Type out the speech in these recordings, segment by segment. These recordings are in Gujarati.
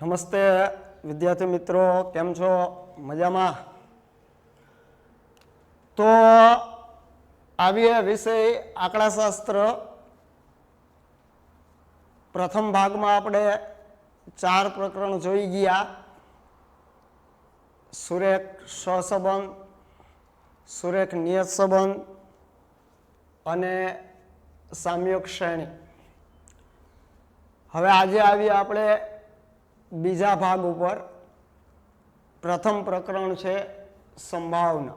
નમસ્તે વિદ્યાર્થી મિત્રો, કેમ છો? મજામાં? તો આવીએ વિષય આંકડાશાસ્ત્ર. પ્રથમ ભાગમાં આપણે 4 પ્રકરણ જોઈ ગયા: સુરેખ સહસંબંધ, સુરેખ નિયત સંબંધ અને સામ્યક શ્રેણી. હવે આજે આવીએ આપણે બીજા ભાગ ઉપર. પ્રથમ પ્રકરણ છે સંભાવના.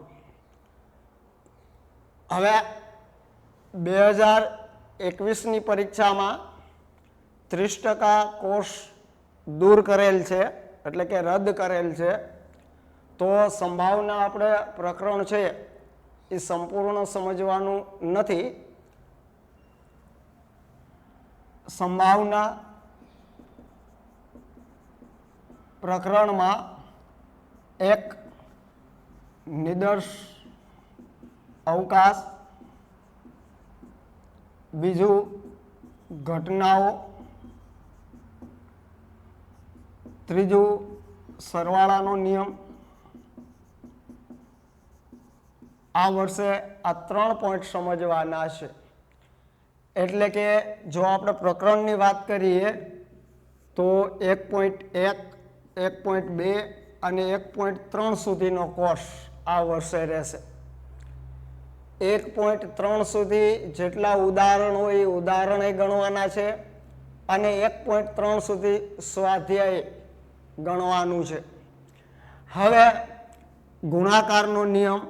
હવે 2021ની પરીક્ષામાં 30% કોર્સ દૂર કરેલ છે, એટલે કે રદ કરેલ છે. તો સંભાવના આપણે પ્રકરણ છે એ સંપૂર્ણ સમજવાનું નથી. સંભાવના પ્રકરણમાં એક નિદર્શ અવકાશ, બીજું ઘટનાઓ, ત્રીજું સરવાળાનો નિયમ. આ વર્ષે આ 3 પોઈન્ટ સમજવાના છે. એટલે કે જો આપણે પ્રકરણની વાત કરીએ તો 1.1, 1.2 અને 1.3 સુધીનો કોર્સ આ વર્ષે રહેશે. 1.3 સુધી જેટલા ઉદાહરણ હોય એ ઉદાહરણે ગણવાના છે અને 1.3 સુધી સ્વાધ્યાય ગણવાનું છે. હવે ગુણાકારનો નિયમ,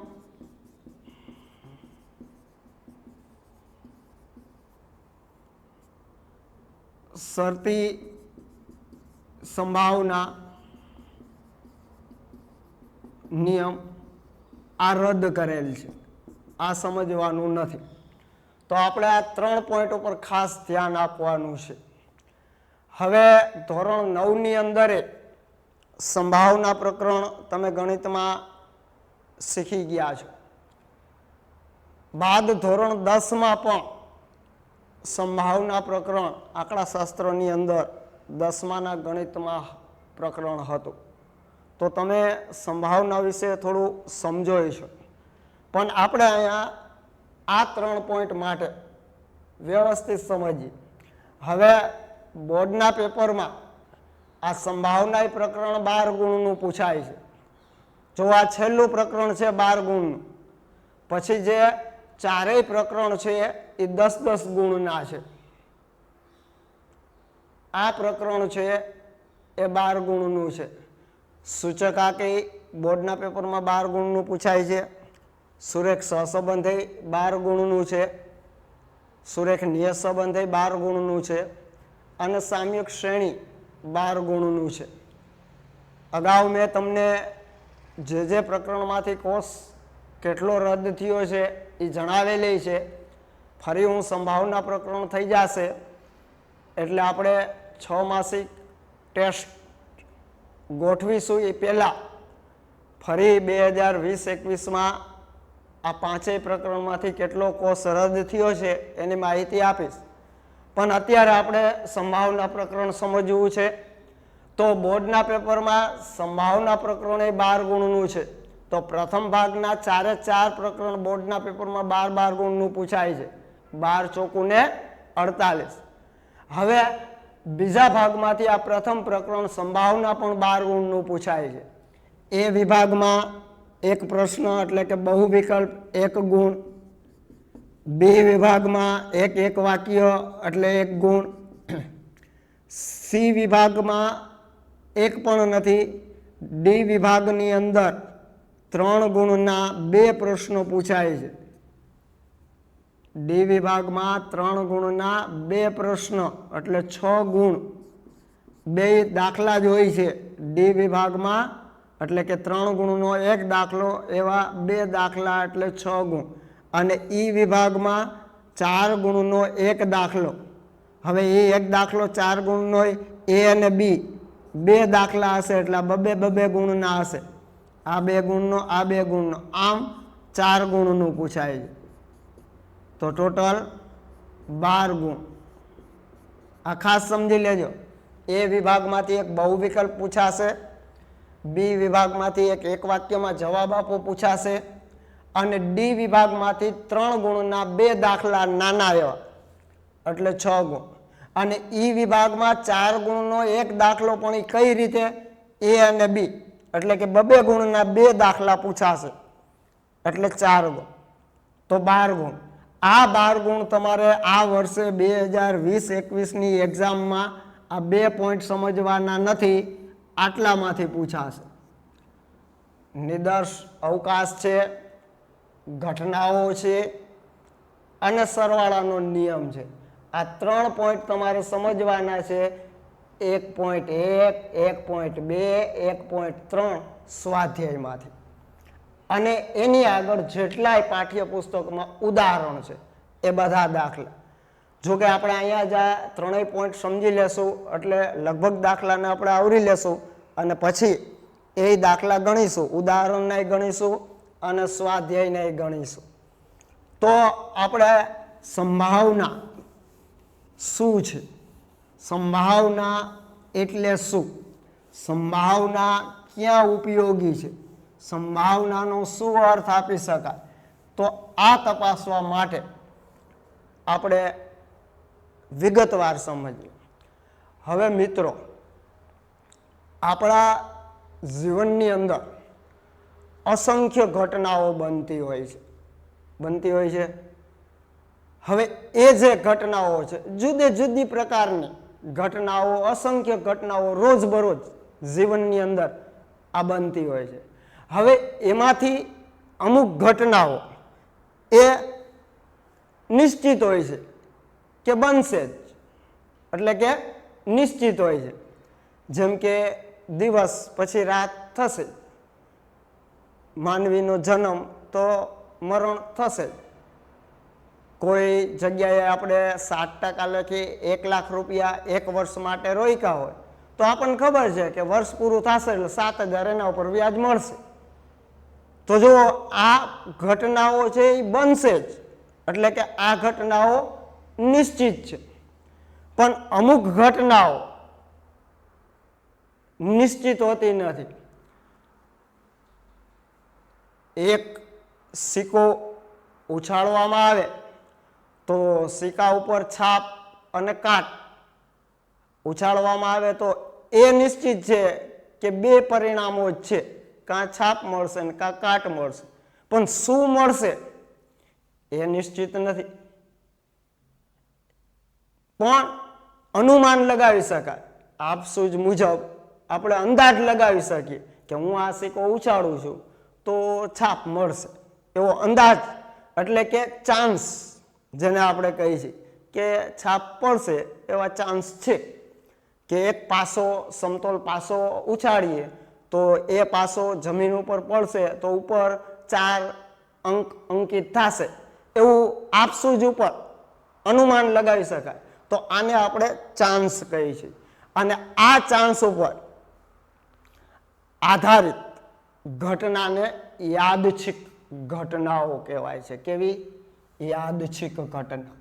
શરતી સંભાવના નિયમ આ રદ કરેલ છે, આ સમજવાનું નથી. તો આપણે આ 3 પોઈન્ટ ઉપર ખાસ ધ્યાન આપવાનું છે. હવે ધોરણ 9ની અંદર સંભાવના પ્રકરણ તમે ગણિતમાં શીખી ગયા છો. બાદ ધોરણ 10માં પણ સંભાવના પ્રકરણ આંકડાશાસ્ત્રની અંદર 10માના ગણિતમાં પ્રકરણ હતું. તો તમે સંભાવના વિશે થોડું સમજો છો. પણ આપણે અહીંયા આ 3 પોઈન્ટ માટે વ્યવસ્થિત સમજીએ. હવે બોર્ડના પેપરમાં આ સંભાવના પ્રકરણ 12 ગુણનું પૂછાય છે. જો આ છેલ્લું પ્રકરણ છે 12 ગુણનું, પછી જે ચારેય પ્રકરણ છે એ 10-10 ગુણના છે. આ પ્રકરણ છે એ 12 ગુણનું છે. સૂચક આંકી બોર્ડના પેપરમાં 12 ગુણનું પૂછાય છે. સુરેખ સહસંબંધી 12 ગુણનું છે. સુરેખ નિયત સંબંધી 12 ગુણનું છે. અને સામ્યક શ્રેણી 12 ગુણનું છે. અગાઉ મેં તમને જે પ્રકરણમાંથી કોર્સ કેટલો રદ થયો છે એ જણાવેલી છે. ફરી હું સંભાવના પ્રકરણ થઈ જશે એટલે આપણે 6 માસિક ટેસ્ટ ગોઠવીશું. એ પહેલાં ફરી 2020-21માં આ 5 પ્રકરણમાંથી કેટલો કોર્સ રદ થયો છે એની માહિતી આપીશ. પણ અત્યારે આપણે સંભાવના પ્રકરણ સમજવું છે. તો બોર્ડના પેપરમાં સંભાવના પ્રકરણ એ 12 ગુણનું છે. તો પ્રથમ ભાગના 4 પ્રકરણ બોર્ડના પેપરમાં 12 ગુણનું પૂછાય છે. 12 ચોકું ને 48. હવે બીજા ભાગમાંથી આ પ્રથમ પ્રકરણ સંભાવના પણ 12 ગુણનું પૂછાય છે. એ વિભાગમાં એક પ્રશ્ન એટલે કે બહુ વિકલ્પ 1 ગુણ. બી વિભાગમાં એક વાક્ય એટલે 1 ગુણ. સી વિભાગમાં 1 પણ નથી. ડી વિભાગની અંદર 3 ગુણના 2 પ્રશ્નો પૂછાય છે. ડી વિભાગમાં 3 ગુણના 2 પ્રશ્ન એટલે 6 ગુણ. 2 દાખલા જ હોય છે ડી વિભાગમાં, એટલે કે 3 ગુણનો 1 દાખલો, એવા 2 દાખલા એટલે 6 ગુણ. અને ઈ વિભાગમાં 4 ગુણનો 1 દાખલો. હવે એ 1 દાખલો 4 ગુણનો હોય. એ અને બી 2 દાખલા હશે એટલે 2 ગુણના હશે. આ 2 ગુણનો, આ 2 ગુણનો, આમ 4 ગુણનું પૂછાય છે. તો ટોટલ 12 ગુણ. આ ખાસ સમજી લેજો. એ વિભાગમાંથી એક બહુ વિકલ્પ પૂછાશે, બી વિભાગમાંથી એક વાક્યમાં જવાબ આપો પૂછાશે અને ડી વિભાગમાંથી 3 ગુણના 2 દાખલા નાના એવા એટલે 6 ગુણ અને ઈ વિભાગમાં 4 ગુણનો એક દાખલો પણ કઈ રીતે એ અને બી એટલે કે 2 ગુણના 2 દાખલા પૂછાશે એટલે 4 ગુણ તો 12 ગુણ. આ 12 ગુણ તમારે આ વર્ષે 2020-21 ની એક્ઝામમાં આ 2 પોઈન્ટ સમજવાના નથી, આટલામાંથી પૂછાશે. નિદર્શ અવકાશ છે, ઘટનાઓ છે અને સરવાળાનો નિયમ છે. આ 3 પોઈન્ટ તમારે સમજવાના છે. 1.1, 1.2, 1.3 સ્વાધ્યાયમાંથી અને એની આગળ જેટલાય પાઠ્યપુસ્તકમાં ઉદાહરણ છે એ બધા દાખલા. જો કે આપણે અહીંયા જ આ 3 પોઈન્ટ સમજી લેશું એટલે લગભગ દાખલાને આપણે આવરી લેશું અને પછી એ દાખલા ગણીશું, ઉદાહરણને ગણીશું અને સ્વાધ્યાયને ગણીશું. તો આપણે સંભાવના શું છે, સંભાવના એટલે શું, સંભાવના ક્યાં ઉપયોગી છે, સંભાવનાનો શું અર્થ આપી શકાય, તો આ તપાસવા માટે આપણે વિગતવાર સમજીએ. હવે મિત્રો, આપણા જીવનની અંદર અસંખ્ય ઘટનાઓ બનતી હોય છે. હવે એ જે ઘટનાઓ છે, જુદી જુદી પ્રકારની ઘટનાઓ, અસંખ્ય ઘટનાઓ રોજબરોજ જીવનની અંદર આ બનતી હોય છે. હવે એમાંથી અમુક ઘટનાઓ એ નિશ્ચિત હોય છે કે બનશે જ, એટલે કે નિશ્ચિત હોય છે. જેમ કે દિવસ પછી રાત થશે, માનવીનો જન્મ તો મરણ થશે. કોઈ જગ્યાએ આપણે 7% લખી 1 લાખ રૂપિયા 1 વર્ષ માટે રોક્યા હોય તો આપણને ખબર છે કે વર્ષ પૂરું થશે એટલે 7,000 એના ઉપર વ્યાજ મળશે. તો જો આ ઘટનાઓ છે એ બનશે જ, એટલે કે આ ઘટનાઓ નિશ્ચિત છે. પણ અમુક ઘટનાઓ નિશ્ચિત હોતી નથી. એક સિક્કો ઉછાળવામાં આવે તો સિક્કા ઉપર છાપ અને કાટ ઉછાળવામાં આવે તો એ નિશ્ચિત છે કે 2 પરિણામો જ છે, કાં છાપ મળશે ને કાં કાટ મળશે. પણ શું મળશે એ નિશ્ચિત નથી. પણ અનુમાન લગાવી શકાય. આપસૂજ મુજબ આપણે અંદાજ લગાવી શકીએ કે હું આ સિક્કો ઉછાળું છું તો છાપ મળશે, એવો અંદાજ એટલે કે ચાન્સ, જેને આપણે કહીએ છીએ કે છાપ પડશે એવા ચાન્સ છે. કે એક પાસો, સમતોલ પાસો ઉછાળીએ તો એ પાસો જમીન ઉપર પડશે તો ઉપર 4 અંક અંકિત થશે, એવું આપસૂજ ઉપર અનુમાન લગાવી શકાય. તો આને આપણે ચાન્સ કહીએ છીએ. અને આ ચાન્સ ઉપર આધારિત ઘટનાને યાદચ્છિક ઘટનાઓ કહેવાય છે. કેવી? યાદચ્છિક ઘટના.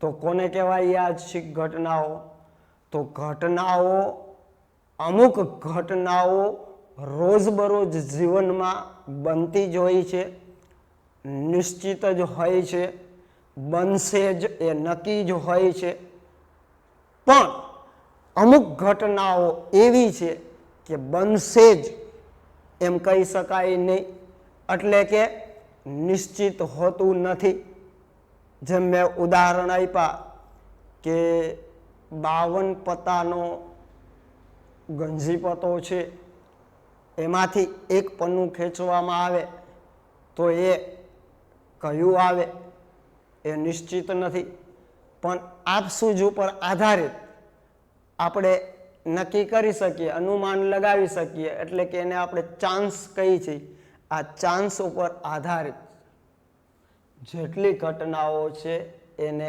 તો કોને કહેવાય યાદચ્છિક ઘટનાઓ? તો ઘટનાઓ, અમુક ઘટનાઓ રોજબરોજ જીવનમાં બનતી જ હોય છે, નિશ્ચિત જ હોય છે, બનશે જ એ નક્કી જ હોય છે. પણ અમુક ઘટનાઓ એવી છે કે બનશે જ એમ કહી શકાય નહીં, એટલે કે નિશ્ચિત હોતું નથી. જેમ મેં ઉદાહરણ આપ્યા કે 52 પત્તાનો ગંજીપતો છે, એમાંથી એક પન્નું ખેંચવામાં આવે તો એ કયું આવે એ નિશ્ચિત નથી. પણ આપસૂજ ઉપર આધારિત આપણે નક્કી કરી શકીએ, અનુમાન લગાવી શકીએ, એટલે કે એને આપણે ચાન્સ કહીએ છીએ. આ ચાન્સ ઉપર આધારિત જેટલી ઘટનાઓ છે એને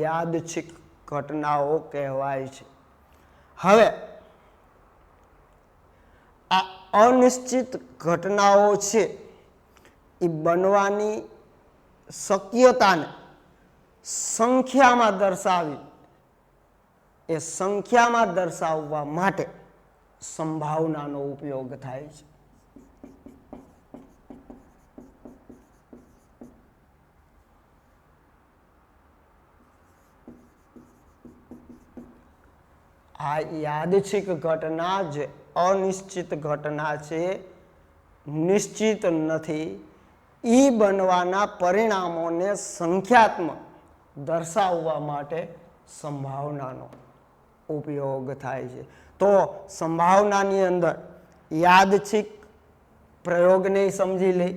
યાદચ્છિક ઘટનાઓ કહેવાય છે. હવે આ અનિશ્ચિત ઘટનાઓ છે એ બનવાની શક્યતાને સંખ્યામાં દર્શાવી, એ સંખ્યામાં દર્શાવવા માટે સંભાવનાનો ઉપયોગ થાય છે. આ યાદચ્છિક ઘટના જે અનિશ્ચિત ઘટના છે, નિશ્ચિત નથી, ઈ બનવાના પરિણામોને સંખ્યાત્મક દર્શાવવા માટે સંભાવનાનો ઉપયોગ થાય છે. તો સંભાવનાની અંદર યાદચ્છિક પ્રયોગને સમજી લઈ.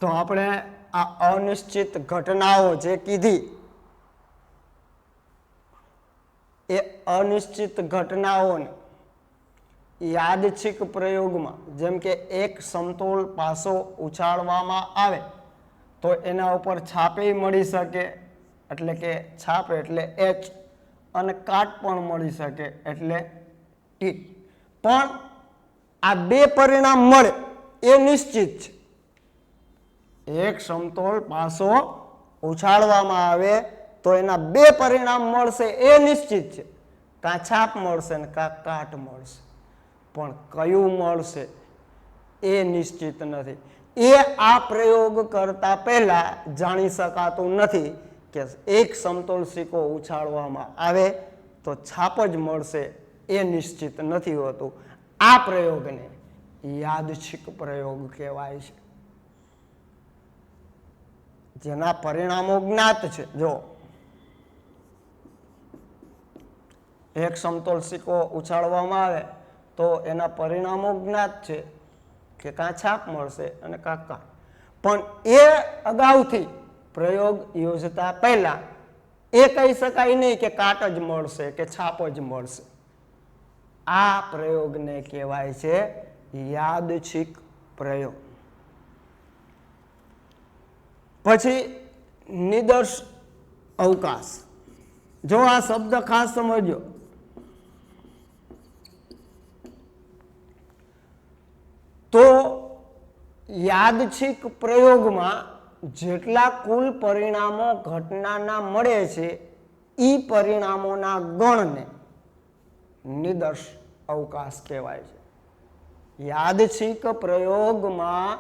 તો આપણે આ અનિશ્ચિત ઘટનાઓ જે કીધી, એ અનિશ્ચિત ઘટનાઓને યાદચ્છિક પ્રયોગમાં, જેમ કે એક સમતોલ પાસો ઉછાળવામાં આવે તો એના ઉપર છાપે મળી શકે, એટલે કે છાપ એટલે એચ, અને કાટ પણ મળી શકે એટલે ટી. પણ આ બે પરિણામ મળે એ નિશ્ચિત છે. એક સમતોલ પાસો ઉછાળવામાં આવે તો એના બે પરિણામ મળશે એ નિશ્ચિત છે. કાં છાપ મળશે ને કાં કાટ મળશે, પણ કયું મળશે એ નિશ્ચિત નથી. એ આ પ્રયોગ કરતા પહેલા જાણી શકાતું નથી કે એક સમતોલ સિક્કો ઉછાળવામાં આવે તો છાપ જ મળશે એ નિશ્ચિત નથી હોતું. આ પ્રયોગને યાદચ્છિક પ્રયોગ કહેવાય છે, જેના પરિણામો જ્ઞાત છે. જો એક સમતોલ સિક્કો ઉછાળવામાં આવે તો એના પરિણામો જ્ઞાત છે કે કાં છાપ મળશે અને કાં કાટ. પણ એ અગાઉથી પ્રયોગ યોજતા પહેલા એ કહી શકાય નહીં કે કાટ જ મળશે કે છાપ જ મળશે. આ પ્રયોગને કહેવાય છે યાદચ્છિક પ્રયોગ. પછી નિદર્શ અવકાશ. જો આ શબ્દ ખાસ સમજો. તો યાદચ્છિક પ્રયોગમાં જેટલા કુલ પરિણામો ઘટનાના મળે છે, એ પરિણામોના ગણને નિદર્શ અવકાશ કહેવાય છે. યાદચ્છિક પ્રયોગમાં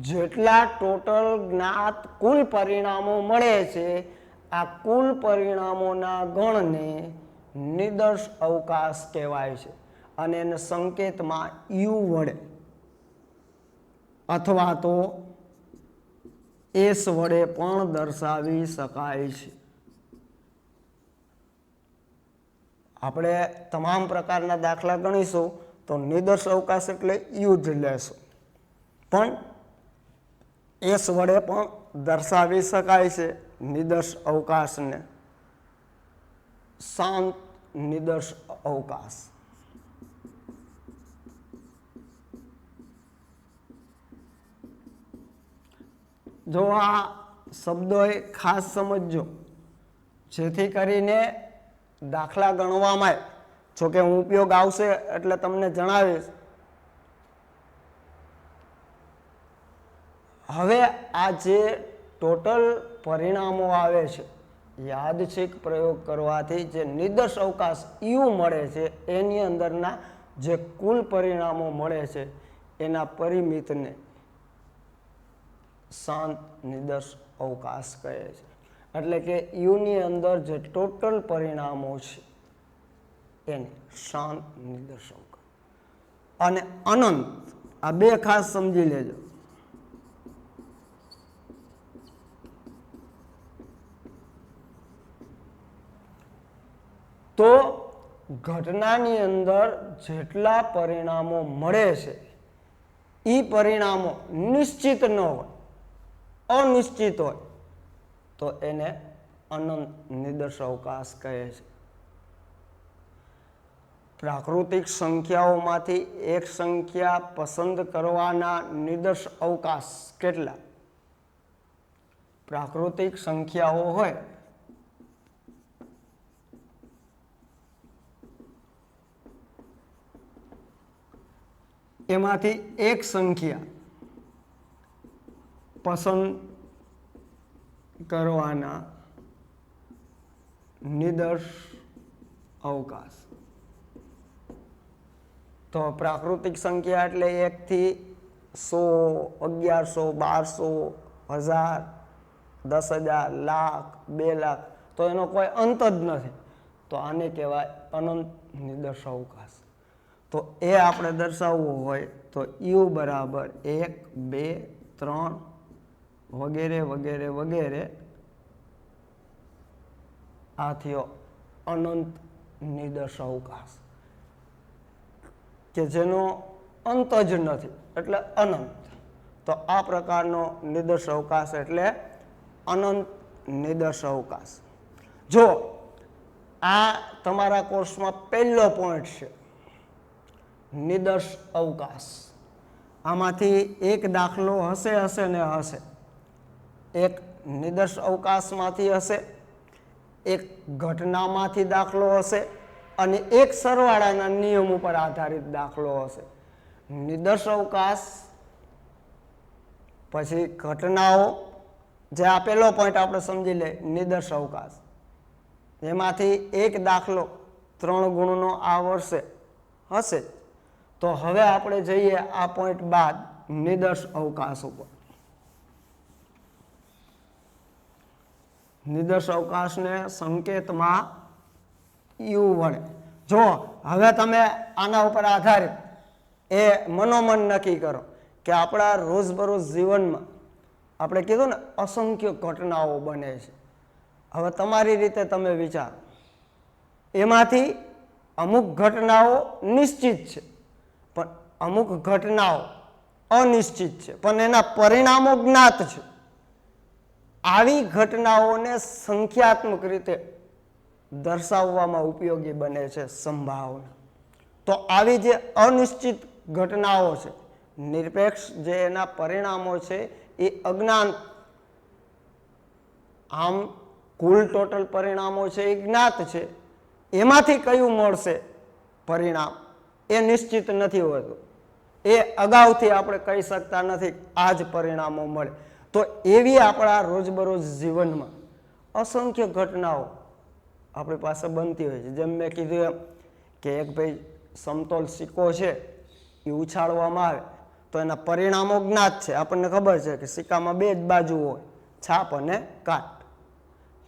જેટલા ટોટલ જ્ઞાત કુલ પરિણામો મળે છે, આ કુલ પરિણામોના ગણને નિદર્શ અવકાશ કહેવાય છે. અને એને સંકેતમાં યુ વડે અથવા તો એસ વડે પણ દર્શાવી શકાય છે. આપણે તમામ પ્રકારના દાખલા ગણીશું તો નિદર્શ અવકાશ એટલે યુ જ લેશું, પણ એસ વડે પણ દર્શાવી શકાય છે નિદર્શ અવકાશને. શાંત નિદર્શ અવકાશ. જો આ શબ્દો ખાસ સમજજો, જેથી કરીને દાખલા ગણવામાં, જોકે હું ઉપયોગ આવશે એટલે તમને જણાવીશ. હવે આ જે ટોટલ પરિણામો આવે છે યાદચ્છિક પ્રયોગ કરવાથી, જે નિદર્શ અવકાશ યુ મળે છે, એની અંદરના જે કુલ પરિણામો મળે છે એના પરિમિતને શાંત નિદર્શ અવકાશ કહે છે. એટલે કે યુની અંદર જે ટોટલ પરિણામો છે એને શાંત નિદર્શ અવકાશ. અને અનંત, આ બે ખાસ સમજી લેજો. તો ઘટનાની અંદર જેટલા પરિણામો મળે છે એ પરિણામો નિશ્ચિત ન હોય, અનિશ્ચિત હોય, તો એને અનંત નિદર્શ અવકાશ કહે છે. પ્રાકૃતિક સંખ્યાઓમાંથી એક સંખ્યા પસંદ કરવાના નિદર્શ અવકાશ કેટલા? પ્રાકૃતિક સંખ્યાઓ હોય એમાંથી એક સંખ્યા પસંદ કરવાના નિદર્શ અવકાશ. તો પ્રાકૃતિક સંખ્યા એટલે 1 થી 100, 1100, 1200, 10,000, લાખ, 2 લાખ, તો એનો કોઈ અંત જ નથી. તો આને કહેવાય અનંત નિદર્શ અવકાશ. તો એ આપણે દર્શાવવું હોય તો યુ બરાબર 1, 2, 3 વગેરે વગેરે વગેરે આ થયો અનંત નિદર્શ અવકાશ કે જેનો અંત જ નથી, એટલે અનંત. તો આ પ્રકારનો નિદર્શ અવકાશ એટલે અનંત નિદર્શ અવકાશ. જો આ તમારા કોર્સમાં પહેલો પોઈન્ટ છે, નિદર્શ અવકાશ. આમાંથી એક દાખલો હશે ને હશે. એક નિદર્શ અવકાશમાંથી હશે, એક ઘટનામાંથી દાખલો હશે અને એક સરવાળાના નિયમ ઉપર આધારિત દાખલો હશે. નિદર્શ અવકાશ પછી ઘટનાઓ, જે આ પહેલો પોઈન્ટ આપણે સમજી લે, નિદર્શ અવકાશ. એમાંથી એક દાખલો 3 ગુણનો આ વર્ષે હશે. તો હવે આપણે જઈએ આ પોઈન્ટ બાદ નિદર્શ અવકાશ ઉપર. નિદર્શ અવકાશને સંકેતમાં યુ વડે. જો હવે તમે આના ઉપર આધારિત એ મનોમન નક્કી કરો કે આપણા રોજબરોજ જીવનમાં આપણે કીધું ને અસંખ્ય ઘટનાઓ બને છે. હવે તમારી રીતે તમે વિચારો, એમાંથી અમુક ઘટનાઓ નિશ્ચિત છે, પણ અમુક ઘટનાઓ અનિશ્ચિત છે, પણ એના પરિણામો જ્ઞાત છે. આવી ઘટનાઓને સંખ્યાત્મક રીતે દર્શાવવામાં ઉપયોગી બને છે સંભાવના. તો આવી જે અનિશ્ચિત ઘટનાઓ છે, નિરપેક્ષ જે એના પરિણામો છે એ અજ્ઞાત. આમ કુલ ટોટલ પરિણામો છે એ જ્ઞાત છે, એમાંથી કયું મળશે પરિણામ એ નિશ્ચિત નથી હોતું. એ અગાઉથી આપણે કહી શકતા નથી આ જ પરિણામો મળે. તો એવી આપણા રોજબરોજ જીવનમાં અસંખ્ય ઘટનાઓ આપણી પાસે બનતી હોય છે. જેમ મેં કીધું એમ કે એક ભાઈ સમતોલ સિક્કો છે એ ઉછાળવામાં આવે તો એના પરિણામો જ્ઞાત છે. આપણને ખબર છે કે સિક્કામાં 2 જ બાજુ હોય, છાપ અને કાટ.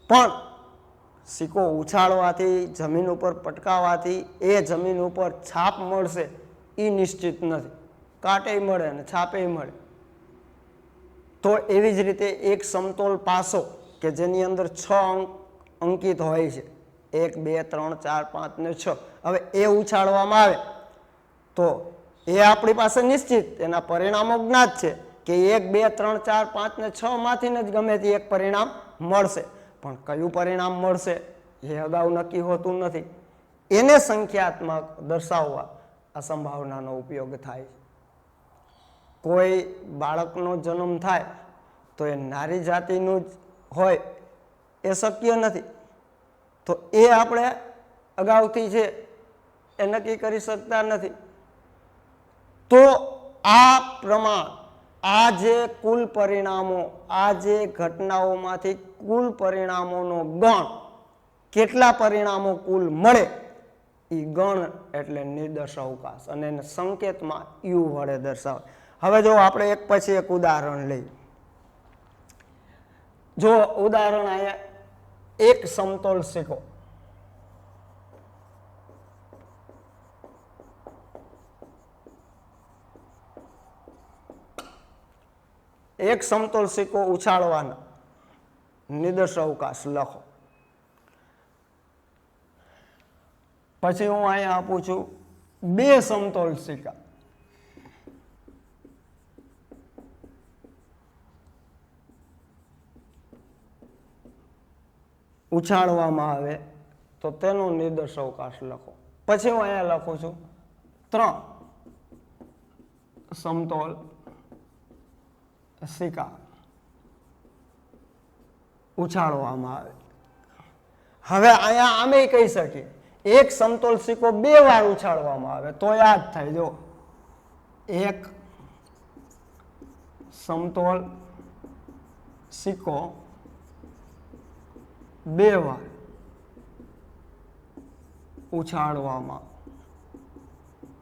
પણ સિક્કો ઉછાળવાથી, જમીન ઉપર પટકાવવાથી એ જમીન ઉપર છાપ મળશે એ નિશ્ચિત નથી. કાંટે મળે અને છાપે મળે. તો એવી જ રીતે એક સમતોલ પાસો કે જેની અંદર 6 અંક અંકિત હોય છે, 1, 2, 3, 4, 5 ને 6. હવે એ ઉછાળવામાં આવે તો એ આપણી પાસે નિશ્ચિત, એના પરિણામો જ્ઞાત છે કે 1, 2, 3, 4, 5 ને 6 માંથી જ ગમે તે એક પરિણામ મળશે. પણ કયું પરિણામ મળશે એ અગાઉ નક્કી હોતું નથી. એને સંખ્યાત્મક દર્શાવવા આ સંભાવનાનો ઉપયોગ થાય છે. કોઈ બાળકનો જન્મ થાય તો એ નારી જાતિનું જ હોય એ શક્ય નથી. તો એ આપણે અગાઉથી છે એ નક્કી કરી શકતા નથી. તો આ પ્રમાણ, આ જે કુલ પરિણામો, આ જે ઘટનાઓમાંથી કુલ પરિણામોનો ગણ, કેટલા પરિણામો કુલ મળે એ ગણ એટલે નિર્દર્શ અવકાશ. અને એને સંકેતમાં યુ વડે દર્શાવે. હવે જો આપણે એક પછી એક ઉદાહરણ લઈએ. જો ઉદાહરણ અહીંયા એક સમતોલ સિક્કો, એક સમતોલ સિક્કો ઉછાળવાનો નિર્દર્શ અવકાશ લખો. પછી હું અહીંયા આપું છું 2 સમતોલ સિક્કા. ઉછાળવામાં આવે તો તેનો નિર્દર્શ અવકાશ લખો. પછી હું અહીંયા લખું છું 3 સમતોલ સિક્કા ઉછાળવામાં આવે. હવે અહીંયા આમે કહી શકીએ એક સમતોલ સિક્કો 2 વાર ઉછાળવામાં આવે તો યાદ થાય. જો એક સમતોલ સિક્કો 2 વાર ઉછાળવામાં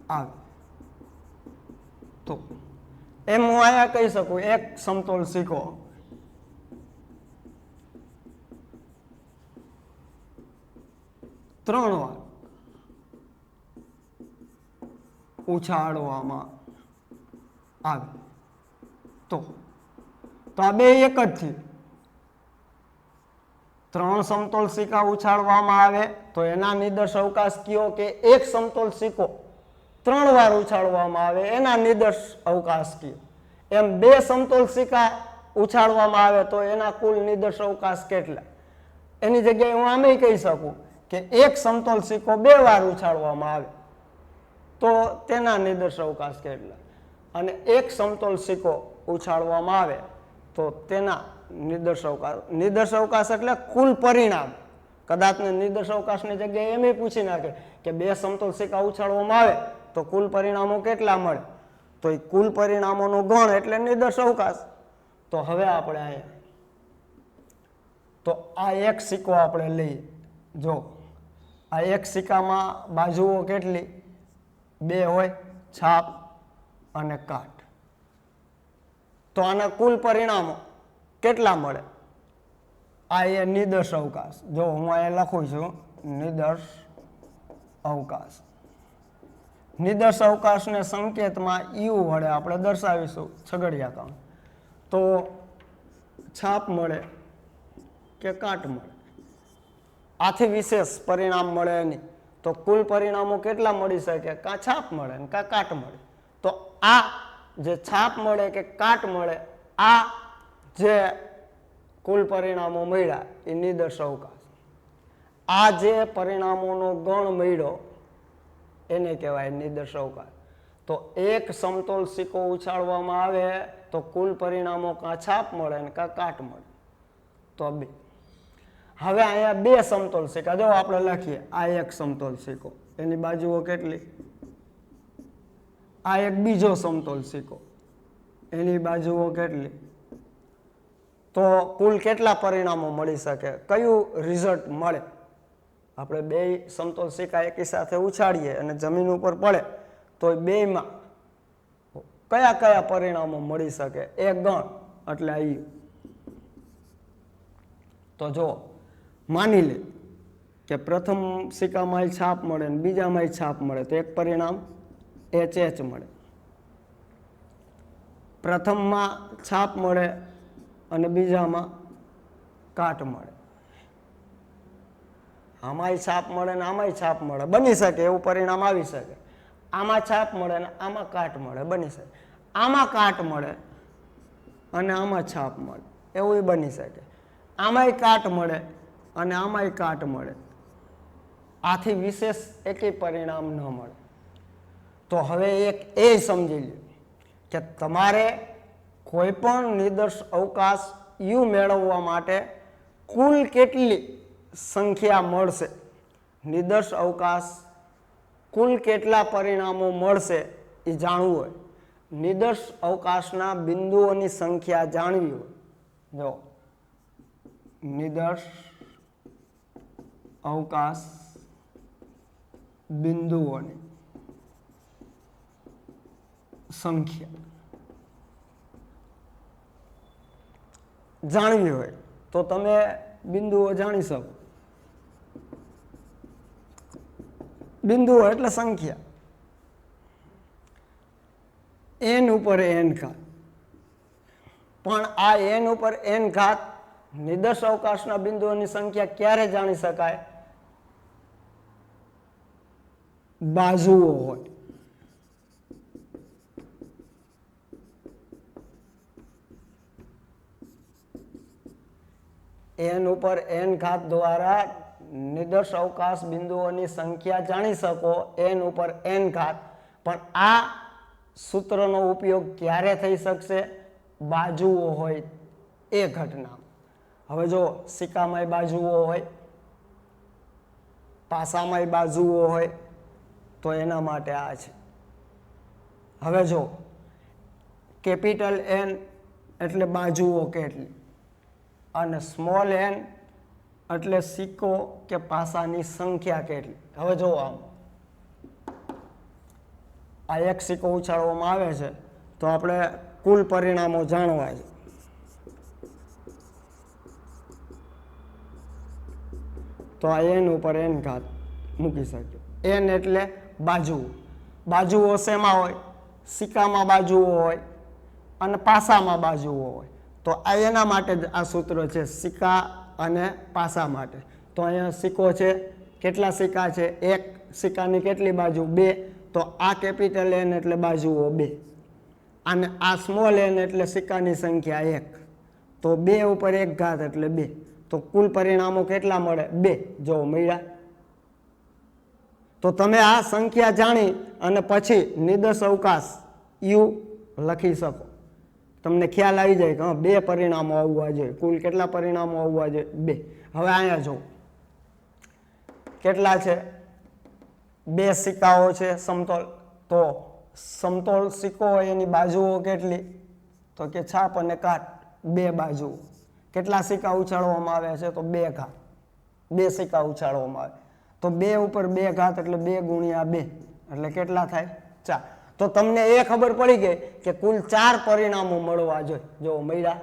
આવે તો એમ હું અહીંયા કહી શકું એક સમતોલ સિક્કો ત્રણ વાર ઉછાળવામાં આવે તો આ બે એક જ થયું. 3 સમતોલ સિક્કા ઉછાળવામાં આવે તો એના નિદર્શ અવકાશ કયો કે એક સમતોલ સિક્કો 3 વાર ઉછાળવામાં આવે એના નિદર્શ અવકાશ કયો. એમ 2 સમતોલ સિક્કા ઉછાળવામાં આવે તો એના કુલ નિદર્શ અવકાશ કેટલા. એની જગ્યાએ હું આમે કહી શકું કે એક સમતોલ સિક્કો 2 વાર ઉછાળવામાં આવે તો તેના નિદર્શ અવકાશ કેટલા અને એક સમતોલ સિક્કો ઉછાળવામાં આવે તો તેના નિદર્શ અવકાશ એટલે કુલ પરિણામ. કદાચ નિદર્શ અવકાશની જગ્યાએ એમ પૂછી નાખે કે 2 સમતોલ સિક્કા ઉછાળવામાં આવે તો કુલ પરિણામો કેટલા મળે તો એ કુલ પરિણામોનો ગણ એટલે નિદર્શ અવકાશ. તો હવે આપણે અહીંયા તો આ એક સિક્કો આપણે લઈએ. જો આ એક સિક્કામાં બાજુઓ કેટલી 2 હોય, છાપ અને કાટ. તો આના કુલ પરિણામો કેટલા મળે. આ એ નિદર્શ અવકાશ. જો હું અહીંયા લખું છું નિદર્શ અવકાશ. નિદર્શ અવકાશને સંકેતમાં યુ વડે આપણે દર્શાવીશું છગડિયા કામ. તો છાપ મળે કે કાટ મળે આથી વિશેષ પરિણામ મળે નહીં. તો કુલ પરિણામો કેટલા મળી શકે કાં છાપ મળે ને કાં કાટ મળે. તો આ જે છાપ મળે કે કાટ મળે આ જે કુલ પરિણામો મળ્યા એ નિદર્શ અવકાશ. આ જે પરિણામોનો ગણ મળ્યો એને કહેવાય નિદર્શ અવકાશ. તો એક સમતોલ સિક્કો ઉછાળવામાં આવે તો કુલ પરિણામો કાં છાપ મળે ને કાં કાટ મળે તો 2. હવે અહીંયા 2 સમતોલ સિક્કા જો આપણે લખીએ આ એક સમતોલ સિક્કો એની બાજુઓ કેટલી. આ એક બીજો સમતોલ સિક્કો એની બાજુઓ કેટલી. તો કુલ કેટલા પરિણામો મળી શકે કયું રિઝલ્ટ મળે. આપણે 2 સમતોલ સિક્કા એકી સાથે ઉછાળીએ અને જમીન ઉપર પડે તો 2માં કયા કયા પરિણામો મળી શકે એ ગણ એટલે આ. તો જો માની લે કે પ્રથમ સિક્કામાં છાપ મળે ને બીજામાં છાપ મળે તો એક પરિણામ HH મળે. પ્રથમમાં છાપ મળે અને બીજામાં કાટ મળે. આમાંય છાપ મળે ને આમાંય છાપ મળે બની શકે એવું પરિણામ આવી શકે. આમાં છાપ મળે ને આમાં કાટ મળે બની શકે. આમાં કાટ મળે અને આમાં છાપ મળે એવું બની શકે. આમાંય કાટ મળે અને આમાંય કાટ મળે આથી વિશેષ એકેય પરિણામ ન મળે. તો હવે એક એ સમજી લ્યો કે તમારે કોઈ પણ નિદર્શ અવકાશ યુ મેળવવા માટે કુલ કેટલી સંખ્યા મળશે. નિદર્શ અવકાશ કુલ કેટલા પરિણામો મળશે એ જાણવું હોય. નિદર્શ અવકાશના બિંદુઓની સંખ્યા જાણવી હોય. જો નિદર્શ અવકાશ બિંદુઓની સંખ્યા જાણવી હોય તો તમે બિંદુઓ જાણી શકો. બિંદુઓ એટલે સંખ્યા n ઉપર n ઘાત. પણ આ n ઉપર n ઘાત નિદર્શ અવકાશના બિંદુઓની સંખ્યા ક્યારે જાણી શકાય. બાજુઓ હોય. n ઉપર n ઘાત દ્વારા નિદર્શ અવકાશ બિંદુઓની સંખ્યા જાણી શકો n ઉપર n ઘાત. પણ આ સૂત્રનો ઉપયોગ ક્યારે થઈ શકશે બાજુઓ હોય એ ઘટના. હવે જો સિક્કામાં બાજુઓ હોય પાસામાં બાજુઓ હોય તો એના માટે આ છે. હવે જો કેપિટલ એન એટલે બાજુઓ કેટલી અને સ્મોલ એન એટલે સિક્કો કે પાસાની સંખ્યા કેટલી. હવે જો આ એક સિક્કો ઉછાળવામાં આવે છે તો આપણે કુલ પરિણામો જાણવા છે. તો આ એન ઉપર એન ઘાત મૂકી શકીએ. એન એટલે બાજુઓ. બાજુઓ શેમાં હોય? સિક્કામાં બાજુઓ હોય અને પાસામાં બાજુઓ હોય. તો આ એના માટે જ આ સૂત્ર છે, સિક્કા અને પાસા માટે. તો અહીંયા સિક્કો છે, કેટલા સિક્કા છે? એક. સિક્કાની કેટલી બાજુ? બે. તો આ કેપિટલ એન એટલે બાજુઓ બે અને આ સ્મોલ એન એટલે સિક્કાની સંખ્યા એક. તો બે ઉપર એક ઘાત એટલે બે. તો કુલ પરિણામો કેટલા મળે? બે. જો મળ્યા. તો તમે આ સંખ્યા જાણી અને પછી નિર્દેશ અવકાશ યુ લખી શકો. તમને ખ્યાલ આવી જાય કે હા, બે પરિણામો આવવા જોઈએ. કુલ કેટલા પરિણામો આવવા જોઈએ? બે. હવે અહીંયા જો કેટલા છે? બે સિક્કાઓ છે સમતોલ. તો સમતોલ સિક્કો હોય એની બાજુઓ કેટલી? તો કે છાપ અને કાટ, બે બાજુઓ. કેટલા સિક્કા ઉછાળવામાં આવ્યા છે? તો બે ઘાત. બે સિક્કા ઉછાળવામાં આવે તો બે ઉપર બે ઘાત એટલે 2 ગુણ્યા 2 એટલે કેટલા થાય? 4. તો તમને એ ખબર પડી ગઈ કે કુલ 4 પરિણામો મળવા જોઈએ. જો મળ્યા.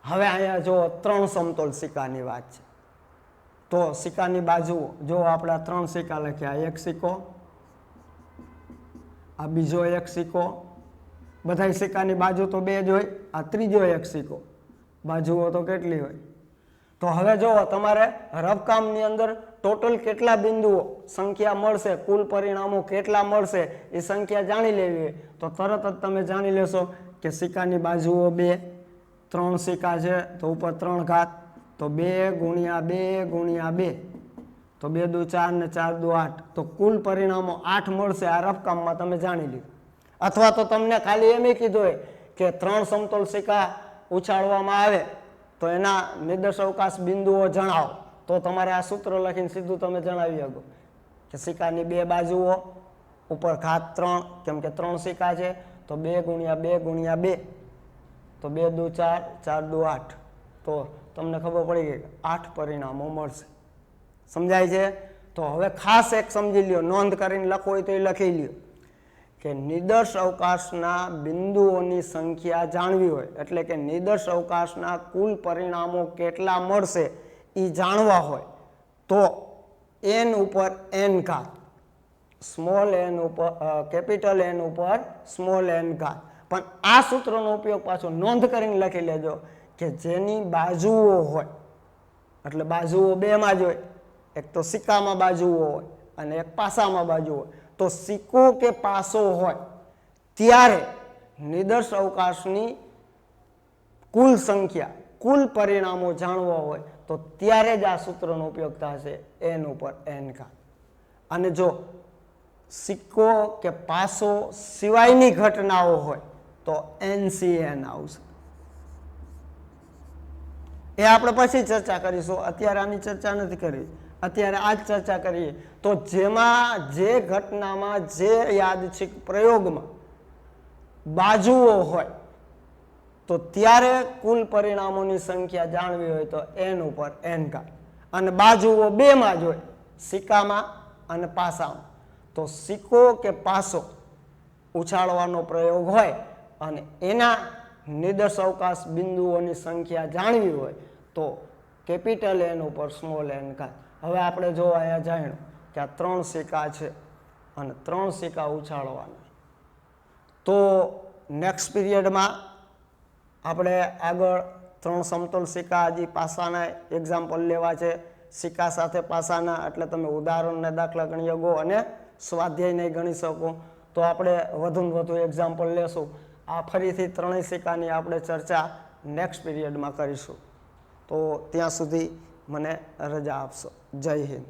હવે અહીંયા જો 3 સમતોલ સિક્કાની વાત છે. તો સિક્કાની બાજુઓ જો આપણે 3 સિક્કા લખ્યા, એક સિક્કો, આ બીજો એક સિક્કો, બધા સિક્કાની બાજુ તો બે જ હોય, આ ત્રીજો એક સિક્કો, બાજુઓ તો કેટલી હોય? તો હવે જો તમારે રફકામની અંદર ટોટલ કેટલા બિંદુઓ સંખ્યા મળશે, કુલ પરિણામો કેટલા મળશે એ સંખ્યા જાણી લેવી હોય તો તરત જ તમે જાણી લેશો કે સિક્કાની બાજુઓ 2, 3 સિક્કા છે તો ઉપર 3 ઘાત, તો 2 ગુણ્યા 2 ગુણ્યા 2, તો 2 દુ 4 ને 4 દુ 8. તો કુલ પરિણામો 8 મળશે. આ રફકામમાં તમે જાણી લીધું. અથવા તો તમને ખાલી એમ કીધું હોય કે 3 સમતોલ સિક્કા ઉછાળવામાં આવે તો એના નિર્દેશ અવકાશ બિંદુઓ જણાવો. તો તમારે આ સૂત્ર લખીને સીધું તમે જણાવી શકો કે સિક્કાની બે બાજુઓ ઉપર ઘાત 3, કેમ કે 3 સિક્કા છે તો 2 ગુણ્યા 2 ગુણ્યા 2, તો 2 દુ 4, 4 દુ 8. તો તમને ખબર પડી ગઈ કે 8 પરિણામો મળશે. સમજાય છે? તો હવે ખાસ એક સમજી લ્યો, નોંધ કરીને લખો હોય તો એ લખી લ્યો કે નિર્દેશ અવકાશના બિંદુઓની સંખ્યા જાણવી હોય એટલે કે નિર્દેશ અવકાશના કુલ પરિણામો કેટલા મળશે એ જાણવા હોય તો n ઉપર n ઘાત, સ્મોલ n ઉપર કેપિટલ N ઉપર સ્મોલ n ઘાત. પણ આ સૂત્રનો ઉપયોગ પાછો નોંધ કરીને લખી લેજો કે જેની બાજુઓ હોય, એટલે બાજુઓ બેમાં જ હોય, એક તો સિક્કામાં બાજુઓ હોય અને એક પાસામાં બાજુ હોય. તો સિક્કો કે પાસો હોય ત્યારે નિર્દેશ અવકાશની કુલ સંખ્યા, કુલ પરિણામો જાણવા હોય તો ત્યારે જ આ સૂત્રનો ઉપયોગ થશે, n ઉપર n ઘાત. અને જો સિક્કો કે પાસો સિવાયની ઘટનાઓ હોય તો NCN આવશે. એ આપણે પછી ચર્ચા કરીશું, અત્યારે આની ચર્ચા નથી કરી. અત્યારે આ જ ચર્ચા કરીએ તો જેમાં જે ઘટનામાં જે યાદચ્છિક પ્રયોગમાં બાજુઓ હોય તો ત્યારે કુલ પરિણામોની સંખ્યા જાણવી હોય તો n ઉપર n ઘાત. અને બાજુઓ બેમાં જ હોય, સિક્કામાં અને પાસામાં. તો સિક્કો કે પાસો ઉછાળવાનો પ્રયોગ હોય અને એના નિર્દેશ અવકાશ બિંદુઓની સંખ્યા જાણવી હોય તો કેપિટલ N ઉપર સ્મોલ n ઘાત. હવે આપણે જો અહીંયા જાણ્યું કે આ 3 સિક્કા છે અને 3 સિક્કા ઉછાળવાના. તો નેક્સ્ટ પીરિયડમાં આપણે આગળ 3 સમતોલ સિક્કા હજી પાસાના એક્ઝામ્પલ લેવા છે, સિક્કા સાથે પાસાના. એટલે તમે ઉદાહરણને દાખલા ગણી શકો અને સ્વાધ્યાયને ગણી શકો. તો આપણે વધુ એક્ઝામ્પલ લેશું. આ ફરીથી 3 સિક્કાની આપણે ચર્ચા નેક્સ્ટ પીરિયડમાં કરીશું. તો ત્યાં સુધી મને રજા આપશો. જય હિન્દ.